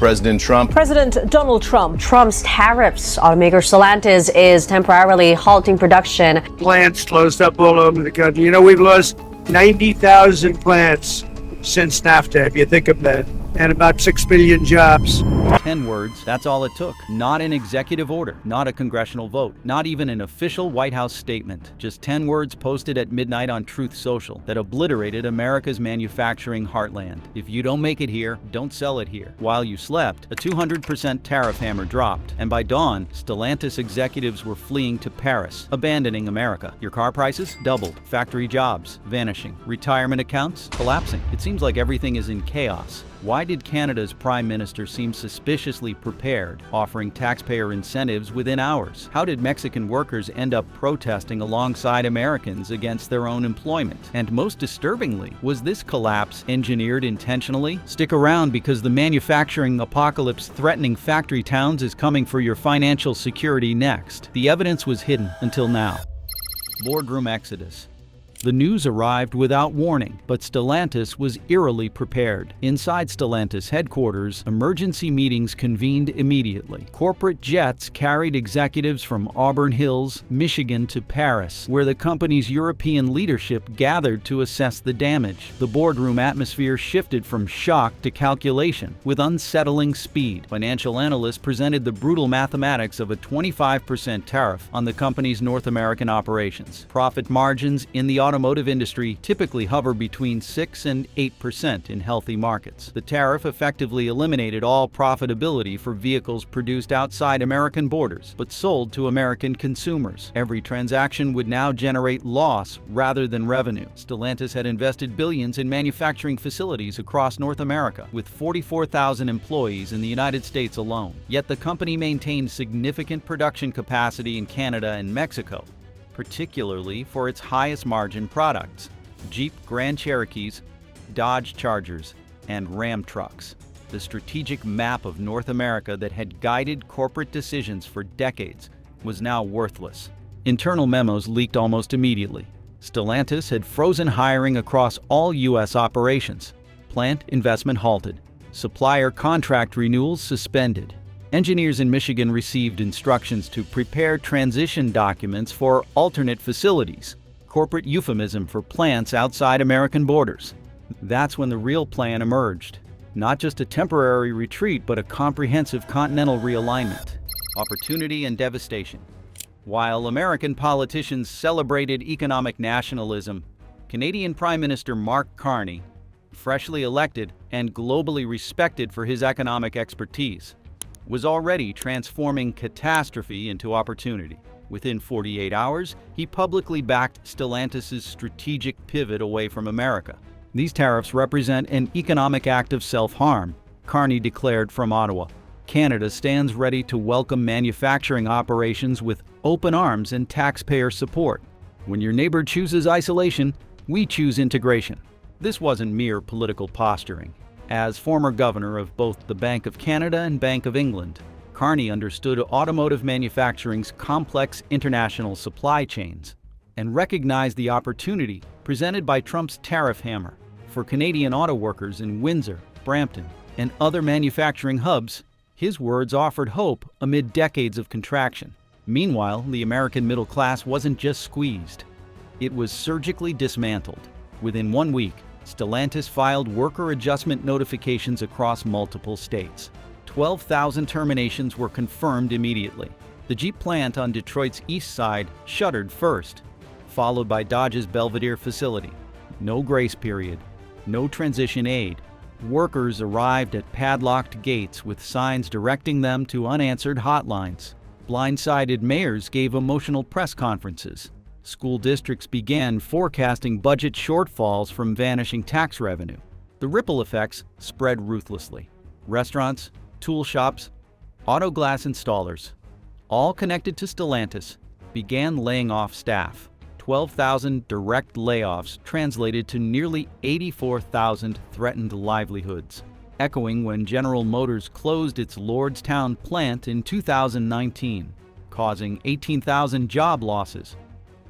President Trump. President Donald Trump. Trump's tariffs. Automaker Stellantis is temporarily halting production. Plants closed up all over the country. You know, we've lost 90,000 plants since NAFTA, if you think of that, and about 6 million jobs. 10 words, that's all it took. Not an executive order, not a congressional vote, not even an official White House statement. Just 10 words posted at midnight on Truth Social that obliterated America's manufacturing heartland. If you don't make it here, don't sell it here. While you slept, a 200% tariff hammer dropped, and by dawn, Stellantis executives were fleeing to Paris, abandoning America. Your car prices doubled, factory jobs vanishing, retirement accounts collapsing. It seems like everything is in chaos. Why did Canada's Prime Minister seem suspiciously prepared, offering taxpayer incentives within hours? How did Mexican workers end up protesting alongside Americans against their own employment? And most disturbingly, was this collapse engineered intentionally? Stick around because the manufacturing apocalypse threatening factory towns is coming for your financial security next. The evidence was hidden until now. Boardroom exodus. The news arrived without warning, but Stellantis was eerily prepared. Inside Stellantis headquarters, emergency meetings convened immediately. Corporate jets carried executives from Auburn Hills, Michigan to Paris, where the company's European leadership gathered to assess the damage. The boardroom atmosphere shifted from shock to calculation with unsettling speed. Financial analysts presented the brutal mathematics of a 25% tariff on the company's North American operations. Profit margins in the automotive industry typically hover between 6 and 8% in healthy markets. The tariff effectively eliminated all profitability for vehicles produced outside American borders, but sold to American consumers. Every transaction would now generate loss rather than revenue. Stellantis had invested billions in manufacturing facilities across North America, with 44,000 employees in the United States alone. Yet the company maintained significant production capacity in Canada and Mexico, particularly for its highest margin products: Jeep Grand Cherokees, Dodge Chargers, and Ram trucks. The strategic map of North America that had guided corporate decisions for decades was now worthless. Internal memos leaked almost immediately. Stellantis had frozen hiring across all U.S. operations. Plant investment halted. Supplier contract renewals suspended. Engineers in Michigan received instructions to prepare transition documents for alternate facilities, corporate euphemism for plants outside American borders. That's when the real plan emerged. Not just a temporary retreat, but a comprehensive continental realignment. Opportunity and devastation. While American politicians celebrated economic nationalism, Canadian Prime Minister Mark Carney, freshly elected and globally respected for his economic expertise, was already transforming catastrophe into opportunity. Within 48 hours, he publicly backed Stellantis' strategic pivot away from America. These tariffs represent an economic act of self-harm, Carney declared from Ottawa. Canada stands ready to welcome manufacturing operations with open arms and taxpayer support. When your neighbor chooses isolation, we choose integration. This wasn't mere political posturing. As former governor of both the Bank of Canada and Bank of England, Carney understood automotive manufacturing's complex international supply chains and recognized the opportunity presented by Trump's tariff hammer. For Canadian auto workers in Windsor, Brampton, and other manufacturing hubs, his words offered hope amid decades of contraction. Meanwhile, the American middle class wasn't just squeezed. It was surgically dismantled. Within 1 week, Stellantis filed worker adjustment notifications across multiple states. 12,000 terminations were confirmed immediately. The Jeep plant on Detroit's east side shuttered first, followed by Dodge's Belvedere facility. No grace period, no transition aid. Workers arrived at padlocked gates with signs directing them to unanswered hotlines. Blindsided mayors gave emotional press conferences. School districts began forecasting budget shortfalls from vanishing tax revenue. The ripple effects spread ruthlessly. Restaurants, tool shops, auto glass installers, all connected to Stellantis, began laying off staff. 12,000 direct layoffs translated to nearly 84,000 threatened livelihoods, echoing when General Motors closed its Lordstown plant in 2019, causing 18,000 job losses,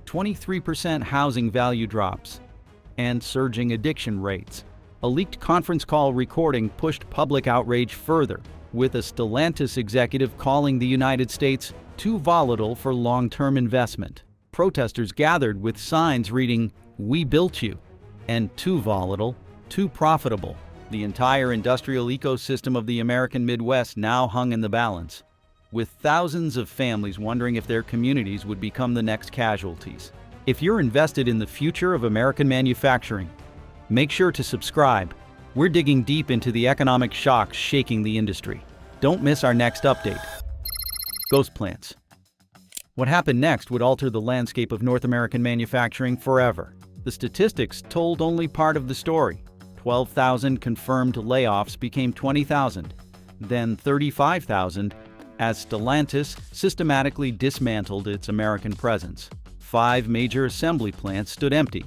23% housing value drops, and surging addiction rates. A leaked conference call recording pushed public outrage further. with a Stellantis executive calling the United States too volatile for long-term investment. Protesters gathered with signs reading, "We built you," and "Too volatile, too profitable." The entire industrial ecosystem of the American Midwest now hung in the balance, with thousands of families wondering if their communities would become the next casualties. If you're invested in the future of American manufacturing, make sure to subscribe. We're digging deep into the economic shocks shaking the industry. Don't miss our next update. Ghost plants. What happened next would alter the landscape of North American manufacturing forever. The statistics told only part of the story. 12,000 confirmed layoffs became 20,000, then 35,000 as Stellantis systematically dismantled its American presence. 5 major assembly plants stood empty,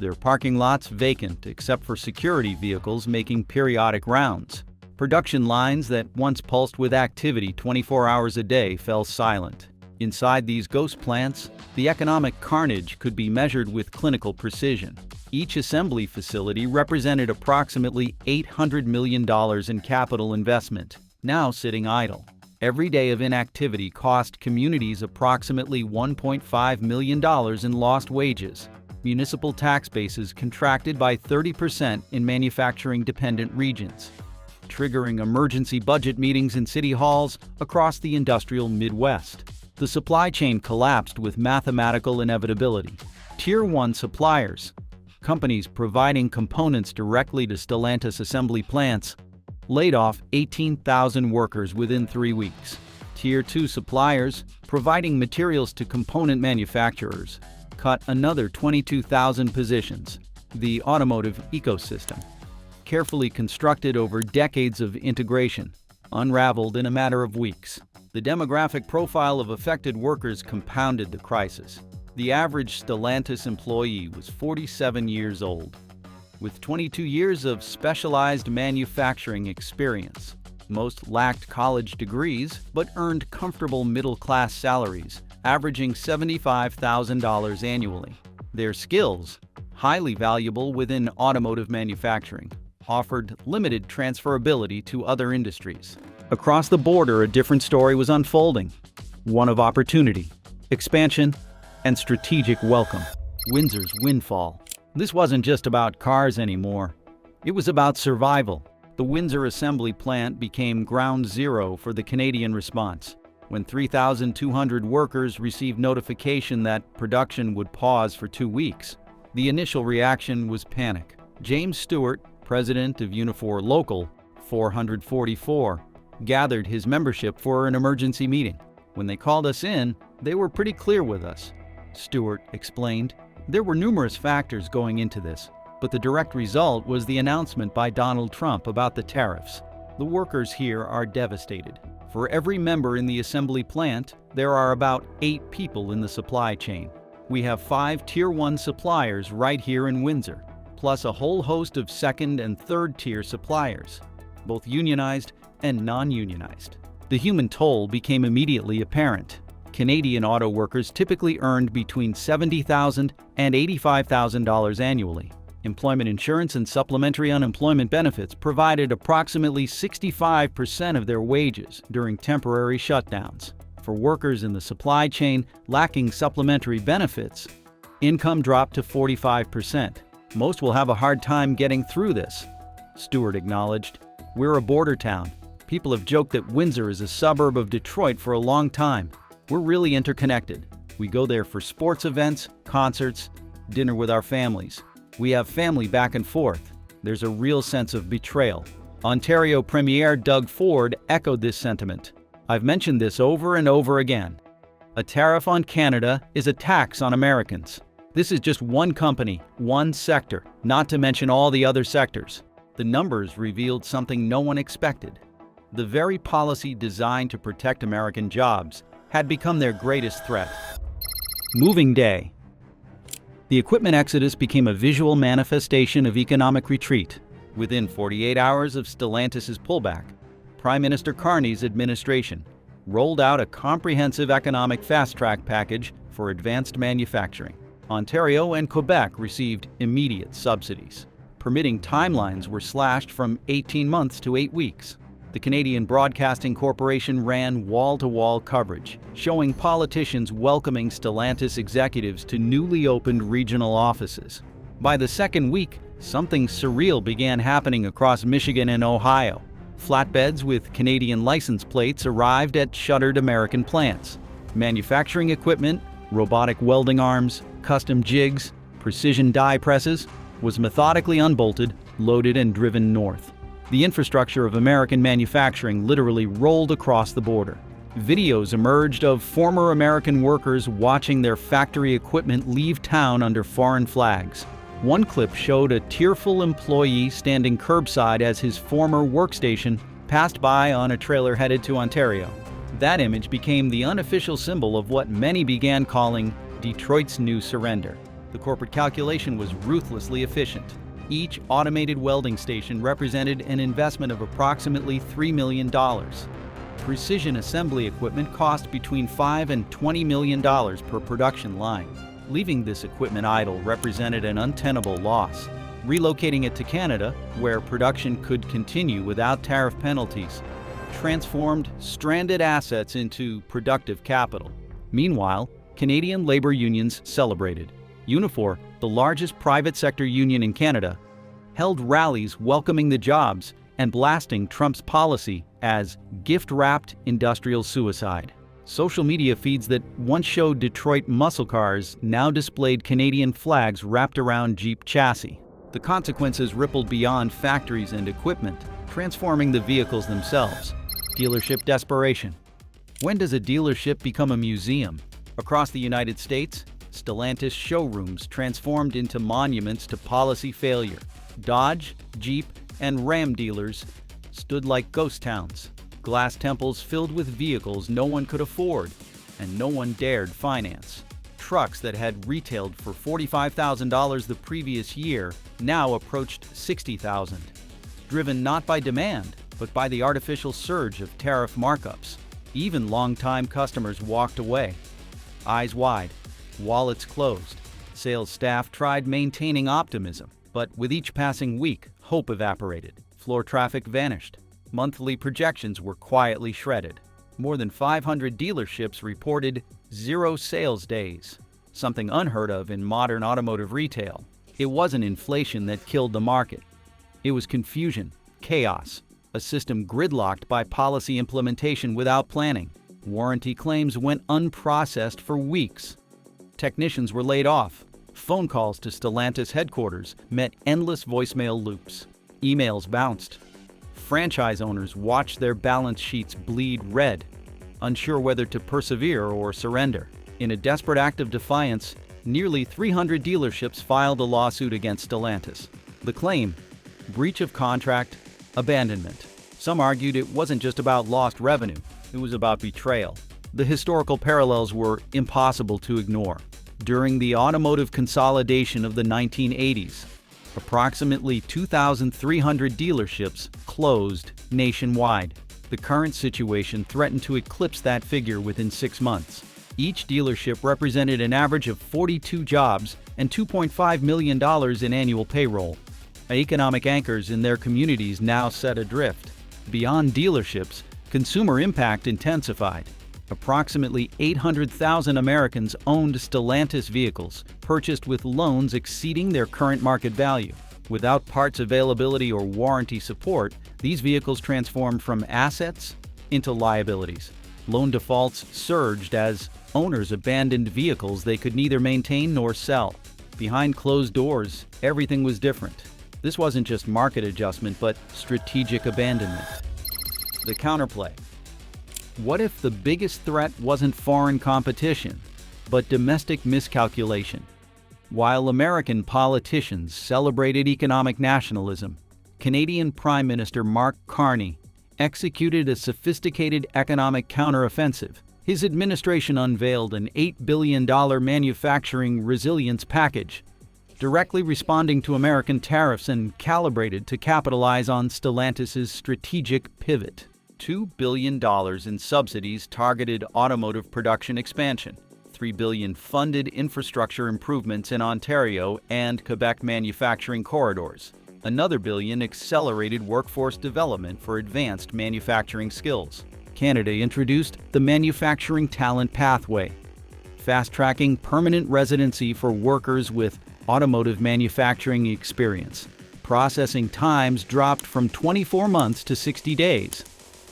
their parking lots vacant except for security vehicles making periodic rounds. Production lines that once pulsed with activity 24 hours a day fell silent. Inside these ghost plants, the economic carnage could be measured with clinical precision. Each assembly facility represented approximately $800 million in capital investment, now sitting idle. Every day of inactivity cost communities approximately $1.5 million in lost wages. Municipal tax bases contracted by 30% in manufacturing-dependent regions, triggering emergency budget meetings in city halls across the industrial Midwest. The supply chain collapsed with mathematical inevitability. Tier 1 suppliers, companies providing components directly to Stellantis assembly plants, laid off 18,000 workers within 3 weeks. Tier 2 suppliers, providing materials to component manufacturers, cut another 22,000 positions. The automotive ecosystem, carefully constructed over decades of integration, unraveled in a matter of weeks. The demographic profile of affected workers compounded the crisis. The average Stellantis employee was 47 years old, with 22 years of specialized manufacturing experience. Most lacked college degrees, but earned comfortable middle-class salaries, averaging $75,000 annually. Their skills, highly valuable within automotive manufacturing, offered limited transferability to other industries. Across the border, a different story was unfolding, one of opportunity, expansion, and strategic welcome. Windsor's windfall. This wasn't just about cars anymore. It was about survival. The Windsor assembly plant became ground zero for the Canadian response. When 3,200 workers received notification that production would pause for 2 weeks, the initial reaction was panic. James Stewart, president of Unifor Local 444, gathered his membership for an emergency meeting. When they called us in, they were pretty clear with us. Stewart explained, there were numerous factors going into this, but the direct result was the announcement by Donald Trump about the tariffs. The workers here are devastated. For every member in the assembly plant, there are about 8 people in the supply chain. We have 5 Tier 1 suppliers right here in Windsor, plus a whole host of second and third tier suppliers, both unionized and non-unionized. The human toll became immediately apparent. Canadian auto workers typically earned between $70,000 and $85,000 annually. Employment insurance and supplementary unemployment benefits provided approximately 65% of their wages during temporary shutdowns. For workers in the supply chain lacking supplementary benefits, income dropped to 45%. Most will have a hard time getting through this, Stewart acknowledged. We're a border town. People have joked that Windsor is a suburb of Detroit for a long time. We're really interconnected. We go there for sports events, concerts, dinner with our families. We have family back and forth. There's a real sense of betrayal. Ontario Premier Doug Ford echoed this sentiment. I've mentioned this over and over again. A tariff on Canada is a tax on Americans. This is just one company, one sector, not to mention all the other sectors. The numbers revealed something no one expected. The very policy designed to protect American jobs had become their greatest threat. Moving day. The equipment exodus became a visual manifestation of economic retreat. Within 48 hours of Stellantis' pullback, Prime Minister Carney's administration rolled out a comprehensive economic fast-track package for advanced manufacturing. Ontario and Quebec received immediate subsidies. Permitting timelines were slashed from 18 months to 8 weeks. The Canadian Broadcasting Corporation ran wall-to-wall coverage, showing politicians welcoming Stellantis executives to newly opened regional offices. By the second week, something surreal began happening across Michigan and Ohio. Flatbeds with Canadian license plates arrived at shuttered American plants. Manufacturing equipment, robotic welding arms, custom jigs, precision die presses, was methodically unbolted, loaded, and driven north. The infrastructure of American manufacturing literally rolled across the border. Videos emerged of former American workers watching their factory equipment leave town under foreign flags. One clip showed a tearful employee standing curbside as his former workstation passed by on a trailer headed to Ontario. That image became the unofficial symbol of what many began calling Detroit's new surrender. The corporate calculation was ruthlessly efficient. Each automated welding station represented an investment of approximately $3 million. Precision assembly equipment cost between $5 and $20 million per production line. Leaving this equipment idle represented an untenable loss. Relocating it to Canada, where production could continue without tariff penalties, transformed stranded assets into productive capital. Meanwhile, Canadian labor unions celebrated. Unifor, the largest private sector union in Canada, held rallies welcoming the jobs and blasting Trump's policy as gift-wrapped industrial suicide. Social media feeds that once showed Detroit muscle cars now displayed Canadian flags wrapped around Jeep chassis. The consequences rippled beyond factories and equipment, transforming the vehicles themselves. Dealership desperation. When does a dealership become a museum? Across the United States, Stellantis showrooms transformed into monuments to policy failure. Dodge, Jeep, and Ram dealers stood like ghost towns, glass temples filled with vehicles no one could afford and no one dared finance. Trucks that had retailed for $45,000 the previous year now approached $60,000, driven not by demand, but by the artificial surge of tariff markups. Even longtime customers walked away, eyes wide, wallets closed. Sales staff tried maintaining optimism, but with each passing week, hope evaporated. Floor traffic vanished. Monthly projections were quietly shredded. More than 500 dealerships reported 0 sales days, something unheard of in modern automotive retail. It wasn't inflation that killed the market. It was confusion, chaos, a system gridlocked by policy implementation without planning. Warranty claims went unprocessed for weeks. Technicians were laid off. Phone calls to Stellantis headquarters met endless voicemail loops. Emails bounced. Franchise owners watched their balance sheets bleed red, unsure whether to persevere or surrender. In a desperate act of defiance, nearly 300 dealerships filed a lawsuit against Stellantis. The claim: breach of contract, abandonment. Some argued it wasn't just about lost revenue, it was about betrayal. The historical parallels were impossible to ignore. During the automotive consolidation of the 1980s, approximately 2,300 dealerships closed nationwide. The current situation threatened to eclipse that figure within 6 months. Each dealership represented an average of 42 jobs and $2.5 million in annual payroll. Economic anchors in their communities now set adrift. Beyond dealerships, consumer impact intensified. Approximately 800,000 Americans owned Stellantis vehicles, purchased with loans exceeding their current market value. Without parts availability or warranty support, these vehicles transformed from assets into liabilities. Loan defaults surged as owners abandoned vehicles they could neither maintain nor sell. Behind closed doors, everything was different. This wasn't just market adjustment, but strategic abandonment. The counterplay. What if the biggest threat wasn't foreign competition, but domestic miscalculation? While American politicians celebrated economic nationalism, Canadian Prime Minister Mark Carney executed a sophisticated economic counteroffensive. His administration unveiled an $8 billion manufacturing resilience package, directly responding to American tariffs and calibrated to capitalize on Stellantis' strategic pivot. $2 billion in subsidies targeted automotive production expansion. $3 billion funded infrastructure improvements in Ontario and Quebec manufacturing corridors. Another billion accelerated workforce development for advanced manufacturing skills. Canada introduced the Manufacturing Talent Pathway, fast-tracking permanent residency for workers with automotive manufacturing experience. Processing times dropped from 24 months to 60 days,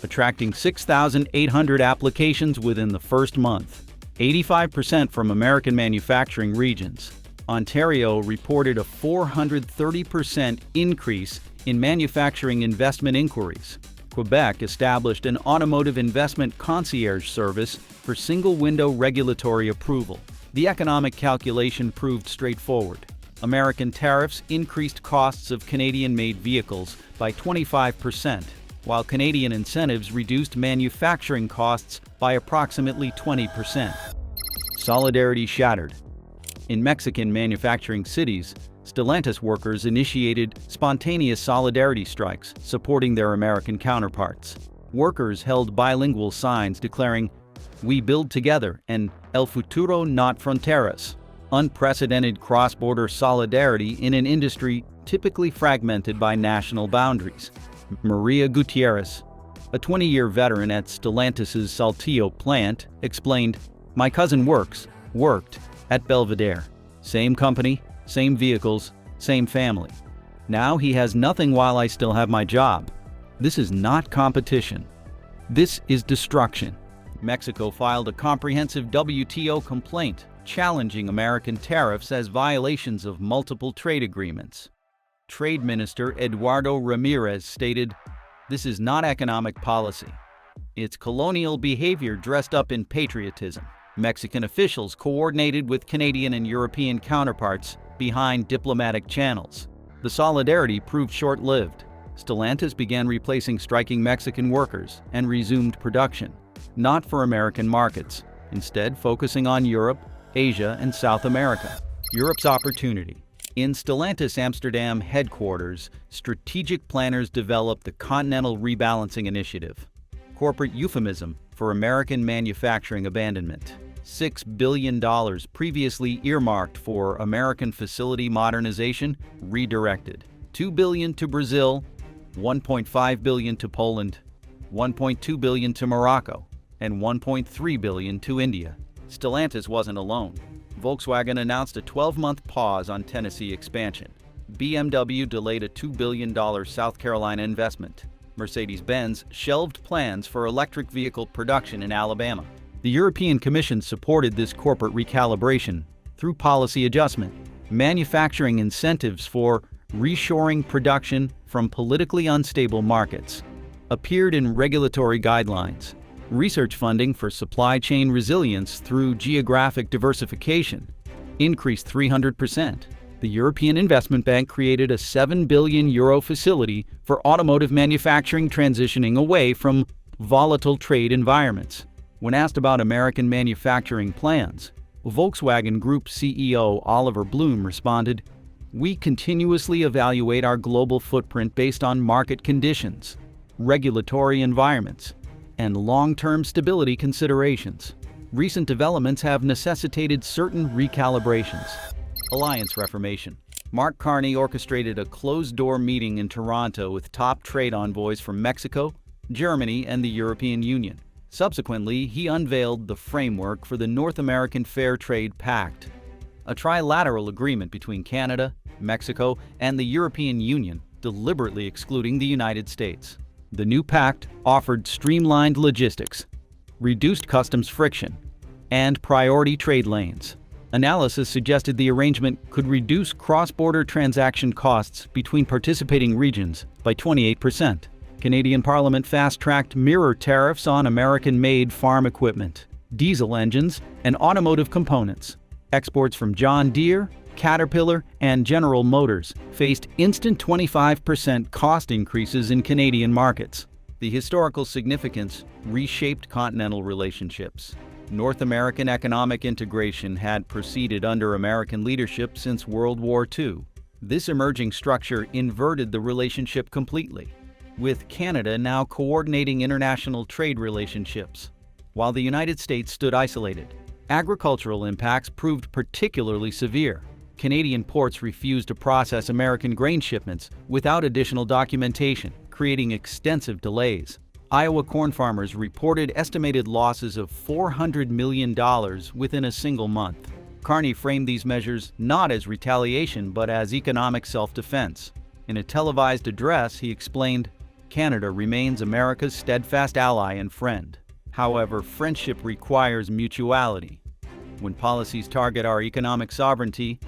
attracting 6,800 applications within the first month, 85% from American manufacturing regions. Ontario reported a 430% increase in manufacturing investment inquiries. Quebec established an automotive investment concierge service for single-window regulatory approval. The economic calculation proved straightforward. American tariffs increased costs of Canadian-made vehicles by 25%, while Canadian incentives reduced manufacturing costs by approximately 20%. Solidarity shattered. In Mexican manufacturing cities, Stellantis workers initiated spontaneous solidarity strikes supporting their American counterparts. Workers held bilingual signs declaring, "We build together," and "El futuro not fronteras." Unprecedented cross-border solidarity in an industry typically fragmented by national boundaries. Maria Gutierrez, a 20-year veteran at Stellantis' Saltillo plant, explained, "My cousin worked at Belvedere. Same company, same vehicles, same family. Now he has nothing while I still have my job. This is not competition. This is destruction." Mexico filed a comprehensive WTO complaint challenging American tariffs as violations of multiple trade agreements. Trade Minister Eduardo Ramirez stated, "This is not economic policy. It's colonial behavior dressed up in patriotism." Mexican officials coordinated with Canadian and European counterparts behind diplomatic channels. The solidarity proved short-lived. Stellantis began replacing striking Mexican workers and resumed production, not for American markets, instead focusing on Europe, Asia, and South America. Europe's opportunity. In Stellantis Amsterdam headquarters, strategic planners developed the Continental Rebalancing Initiative, corporate euphemism for American manufacturing abandonment. $6 billion previously earmarked for American facility modernization redirected. $2 billion to Brazil, $1.5 billion to Poland, $1.2 billion to Morocco, and $1.3 billion to India. Stellantis wasn't alone. Volkswagen announced a 12-month pause on Tennessee expansion. BMW delayed a $2 billion South Carolina investment. Mercedes-Benz shelved plans for electric vehicle production in Alabama. The European Commission supported this corporate recalibration through policy adjustment. Manufacturing incentives for reshoring production from politically unstable markets appeared in regulatory guidelines. Research funding for supply chain resilience through geographic diversification increased 300%. The European Investment Bank created a €7 billion facility for automotive manufacturing transitioning away from volatile trade environments. When asked about American manufacturing plans, Volkswagen Group CEO Oliver Bloom responded, "We continuously evaluate our global footprint based on market conditions, regulatory environments, and long-term stability considerations. Recent developments have necessitated certain recalibrations." Alliance reformation. Mark Carney orchestrated a closed-door meeting in Toronto with top trade envoys from Mexico, Germany, and the European Union. Subsequently, he unveiled the framework for the North American Fair Trade Pact, a trilateral agreement between Canada, Mexico, and the European Union, deliberately excluding the United States. The new pact offered streamlined logistics, reduced customs friction, and priority trade lanes. Analysis suggested the arrangement could reduce cross-border transaction costs between participating regions by 28%. Canadian Parliament fast-tracked mirror tariffs on American-made farm equipment, diesel engines, and automotive components. Exports from John Deere, Caterpillar, and General Motors faced instant 25% cost increases in Canadian markets. The historical significance reshaped continental relationships. North American economic integration had proceeded under American leadership since World War II. This emerging structure inverted the relationship completely, with Canada now coordinating international trade relationships, while the United States stood isolated. Agricultural impacts proved particularly severe. Canadian ports refused to process American grain shipments without additional documentation, creating extensive delays. Iowa corn farmers reported estimated losses of $400 million within a single month. Carney framed these measures not as retaliation but as economic self-defense. In a televised address, he explained, "Canada remains America's steadfast ally and friend. However, friendship requires mutuality. When policies target our economic sovereignty,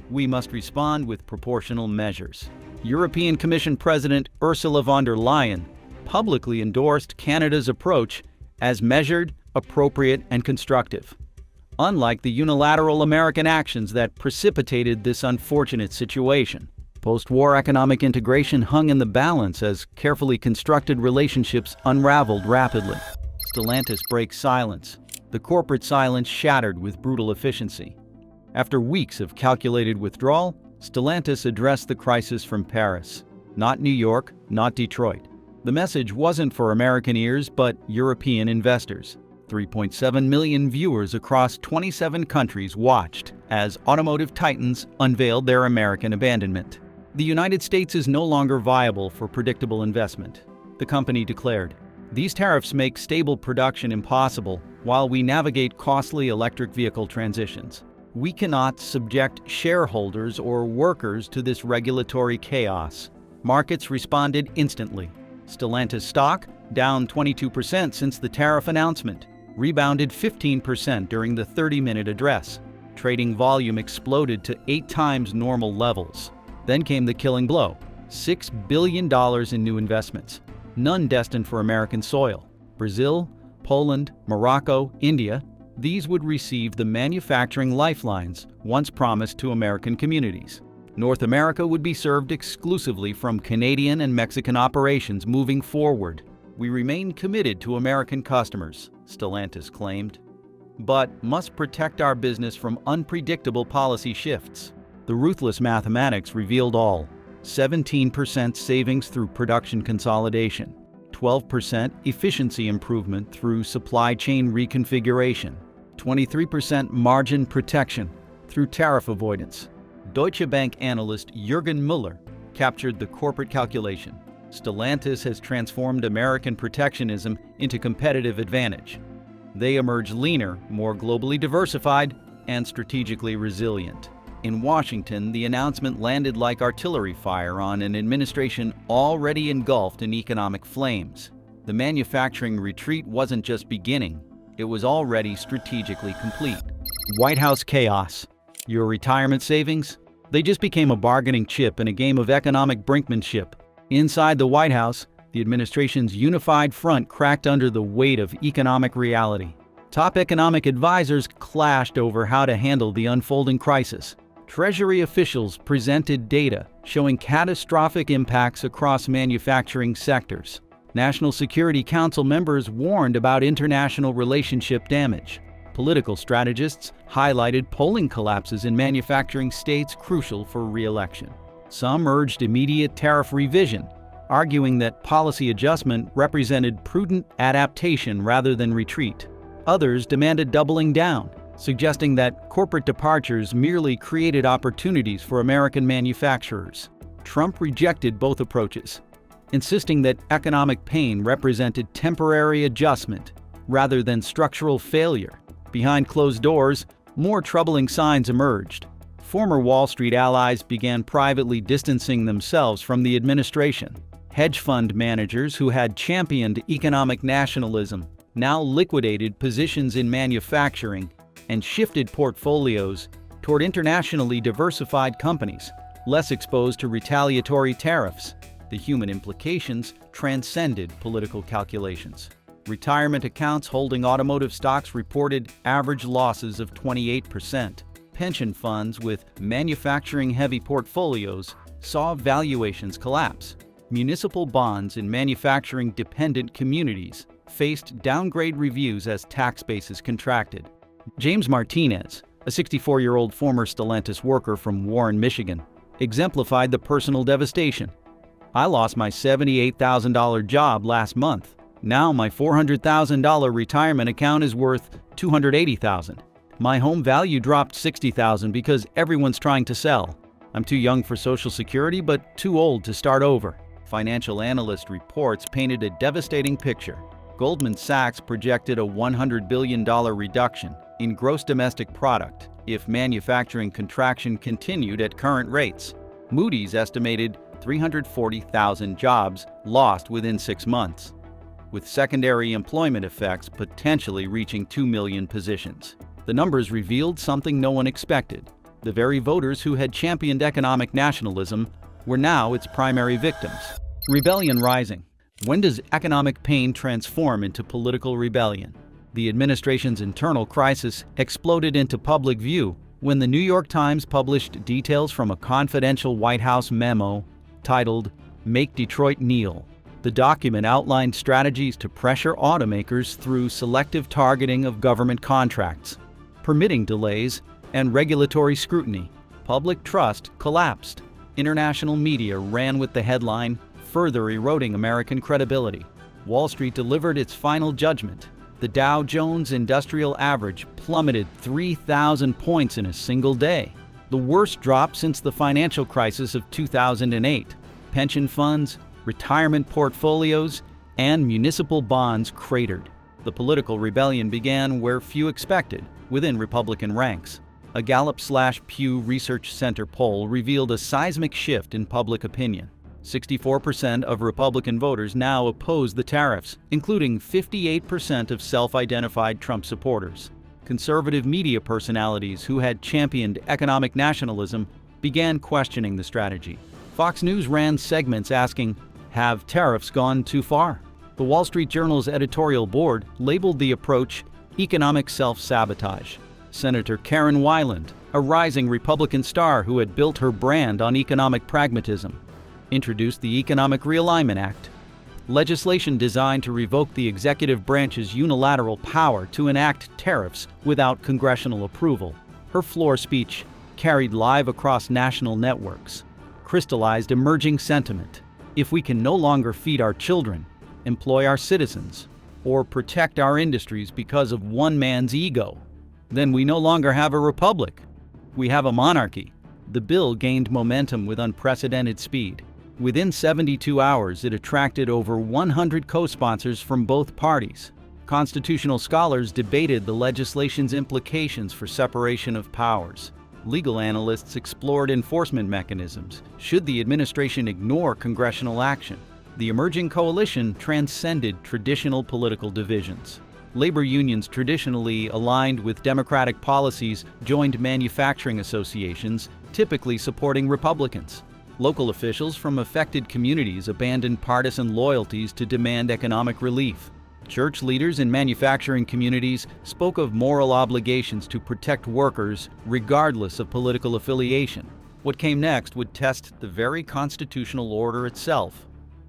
we must respond with proportional measures." European Commission President Ursula von der Leyen publicly endorsed Canada's approach as measured, appropriate, and constructive, unlike the unilateral American actions that precipitated this unfortunate situation. Post-war economic integration hung in the balance as carefully constructed relationships unraveled rapidly. Stellantis breaks silence. The corporate silence shattered with brutal efficiency. After weeks of calculated withdrawal, Stellantis addressed the crisis from Paris. Not New York, not Detroit. The message wasn't for American ears, but European investors. 3.7 million viewers across 27 countries watched as automotive titans unveiled their American abandonment. The United States is no longer viable for predictable investment, the company declared. These tariffs make stable production impossible while we navigate costly electric vehicle transitions. We cannot subject shareholders or workers to this regulatory chaos. Markets responded instantly. Stellantis stock, down 22% since the tariff announcement, rebounded 15% during the 30-minute address. Trading volume exploded to 8 times normal levels. Then came the killing blow, $6 billion in new investments, none destined for American soil. Brazil, Poland, Morocco, India, these would receive the manufacturing lifelines once promised to American communities. North America would be served exclusively from Canadian and Mexican operations moving forward. "We remain committed to American customers," Stellantis claimed, "but must protect our business from unpredictable policy shifts." The ruthless mathematics revealed all. 17% savings through production consolidation, 12% efficiency improvement through supply chain reconfiguration, 23% margin protection through tariff avoidance. Deutsche Bank analyst Jürgen Müller captured the corporate calculation. Stellantis has transformed American protectionism into competitive advantage. They emerge leaner, more globally diversified, and strategically resilient. In Washington, the announcement landed like artillery fire on an administration already engulfed in economic flames. The manufacturing retreat wasn't just beginning, it was already strategically complete. White House chaos. Your retirement savings? They just became a bargaining chip in a game of economic brinkmanship. Inside the White House, the administration's unified front cracked under the weight of economic reality. Top economic advisors clashed over how to handle the unfolding crisis. Treasury officials presented data showing catastrophic impacts across manufacturing sectors. National Security Council members warned about international relationship damage. Political strategists highlighted polling collapses in manufacturing states crucial for re-election. Some urged immediate tariff revision, arguing that policy adjustment represented prudent adaptation rather than retreat. Others demanded doubling down, suggesting that corporate departures merely created opportunities for American manufacturers. Trump rejected both approaches, insisting that economic pain represented temporary adjustment rather than structural failure. Behind closed doors, more troubling signs emerged. Former Wall Street allies began privately distancing themselves from the administration. Hedge fund managers who had championed economic nationalism now liquidated positions in manufacturing and shifted portfolios toward internationally diversified companies, less exposed to retaliatory tariffs. The human implications transcended political calculations. Retirement accounts holding automotive stocks reported average losses of 28%. Pension funds with manufacturing-heavy portfolios saw valuations collapse. Municipal bonds in manufacturing-dependent communities faced downgrade reviews as tax bases contracted. James Martinez, a 64-year-old former Stellantis worker from Warren, Michigan, exemplified the personal devastation. "I lost my $78,000 job last month. Now my $400,000 retirement account is worth $280,000. My home value dropped $60,000 because everyone's trying to sell. I'm too young for Social Security, but too old to start over. Financial analyst reports painted a devastating picture. Goldman Sachs projected a $100 billion reduction in gross domestic product if manufacturing contraction continued at current rates. Moody's estimated 340,000 jobs lost within 6 months, with secondary employment effects potentially reaching 2 million positions. The numbers revealed something no one expected. The very voters who had championed economic nationalism were now its primary victims. Rebellion rising. When does economic pain transform into political rebellion? The administration's internal crisis exploded into public view when the New York Times published details from a confidential White House memo titled "Make Detroit Kneel." The document outlined strategies to pressure automakers through selective targeting of government contracts, permitting delays, and regulatory scrutiny. Public trust collapsed. International media ran with the headline, further eroding American credibility. Wall Street delivered its final judgment. The Dow Jones Industrial Average plummeted 3,000 points in a single day, the worst drop since the financial crisis of 2008. Pension funds, retirement portfolios, and municipal bonds cratered. The political rebellion began where few expected, within Republican ranks. A Gallup/Pew Research Center poll revealed a seismic shift in public opinion. 64% of Republican voters now oppose the tariffs, including 58% of self-identified Trump supporters. Conservative media personalities who had championed economic nationalism began questioning the strategy. Fox News ran segments asking, "Have tariffs gone too far?" The Wall Street Journal's editorial board labeled the approach economic self-sabotage. Senator Karen Weiland, a rising Republican star who had built her brand on economic pragmatism, introduced the Economic Realignment Act, legislation designed to revoke the executive branch's unilateral power to enact tariffs without congressional approval. Her floor speech, carried live across national networks, crystallized emerging sentiment. If we can no longer feed our children, employ our citizens, or protect our industries because of one man's ego, then we no longer have a republic. We have a monarchy. The bill gained momentum with unprecedented speed. Within 72 hours, it attracted over 100 co-sponsors from both parties. Constitutional scholars debated the legislation's implications for separation of powers. Legal analysts explored enforcement mechanisms. Should the administration ignore congressional action? The emerging coalition transcended traditional political divisions. Labor unions traditionally aligned with Democratic policies joined manufacturing associations, typically supporting Republicans. Local officials from affected communities abandoned partisan loyalties to demand economic relief. Church leaders in manufacturing communities spoke of moral obligations to protect workers regardless of political affiliation. What came next would test the very constitutional order itself,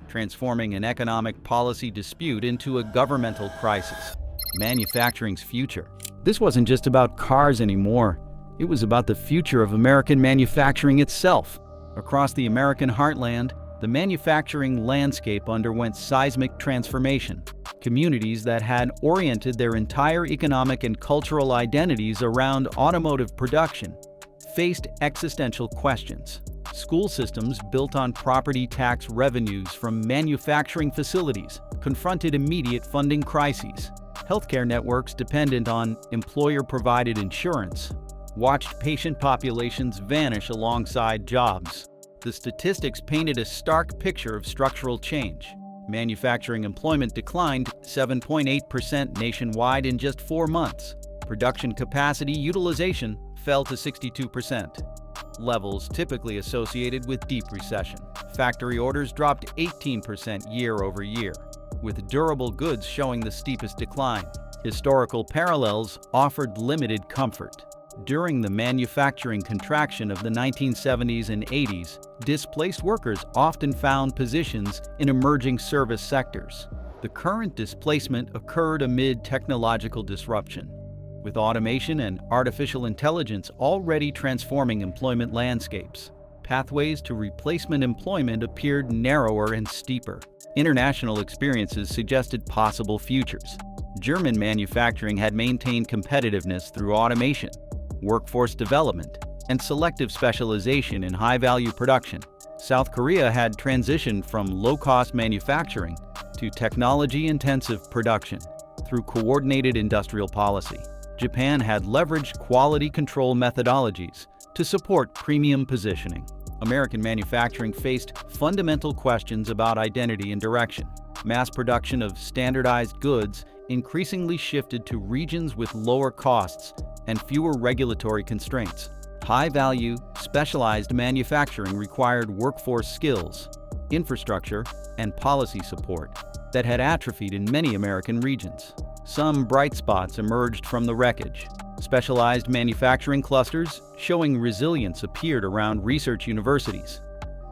transforming an economic policy dispute into a governmental crisis. Manufacturing's future. This wasn't just about cars anymore. It was about the future of American manufacturing itself. Across the American heartland, the manufacturing landscape underwent seismic transformation. Communities that had oriented their entire economic and cultural identities around automotive production faced existential questions. School systems built on property tax revenues from manufacturing facilities confronted immediate funding crises. Healthcare networks dependent on employer-provided insurance watched patient populations vanish alongside jobs. The statistics painted a stark picture of structural change. Manufacturing employment declined 7.8% nationwide in just 4 months. Production capacity utilization fell to 62%, levels typically associated with deep recession. Factory orders dropped 18% year over year, with durable goods showing the steepest decline. Historical parallels offered limited comfort. During the manufacturing contraction of the 1970s and 80s, displaced workers often found positions in emerging service sectors. The current displacement occurred amid technological disruption, with automation and artificial intelligence already transforming employment landscapes. Pathways to replacement employment appeared narrower and steeper. International experiences suggested possible futures. German manufacturing had maintained competitiveness through automation, workforce development, and selective specialization in high-value production. South Korea had transitioned from low-cost manufacturing to technology-intensive production through coordinated industrial policy. Japan had leveraged quality control methodologies to support premium positioning. American manufacturing faced fundamental questions about identity and direction. Mass production of standardized goods increasingly shifted to regions with lower costs and fewer regulatory constraints. High-value, specialized manufacturing required workforce skills, infrastructure, and policy support that had atrophied in many American regions. Some bright spots emerged from the wreckage. Specialized manufacturing clusters showing resilience appeared around research universities,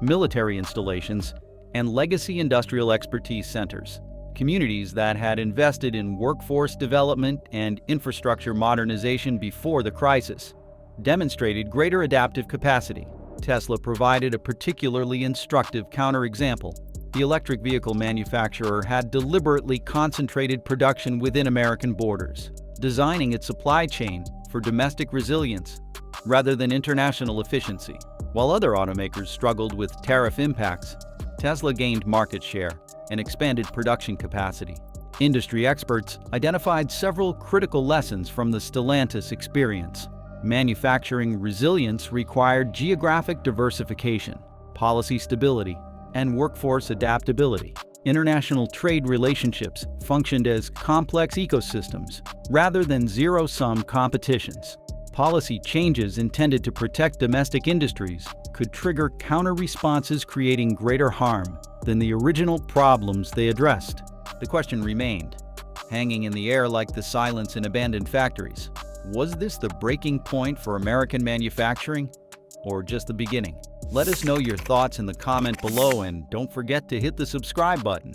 military installations, and legacy industrial expertise centers. Communities that had invested in workforce development and infrastructure modernization before the crisis demonstrated greater adaptive capacity. Tesla provided a particularly instructive counterexample. The electric vehicle manufacturer had deliberately concentrated production within American borders, designing its supply chain for domestic resilience rather than international efficiency. While other automakers struggled with tariff impacts, Tesla gained market share and expanded production capacity. Industry experts identified several critical lessons from the Stellantis experience. Manufacturing resilience required geographic diversification, policy stability, and workforce adaptability. International trade relationships functioned as complex ecosystems rather than zero-sum competitions. Policy changes intended to protect domestic industries could trigger counter-responses creating greater harm than the original problems they addressed. The question remained, hanging in the air like the silence in abandoned factories. Was this the breaking point for American manufacturing, or just the beginning? Let us know your thoughts in the comment below, and don't forget to hit the subscribe button.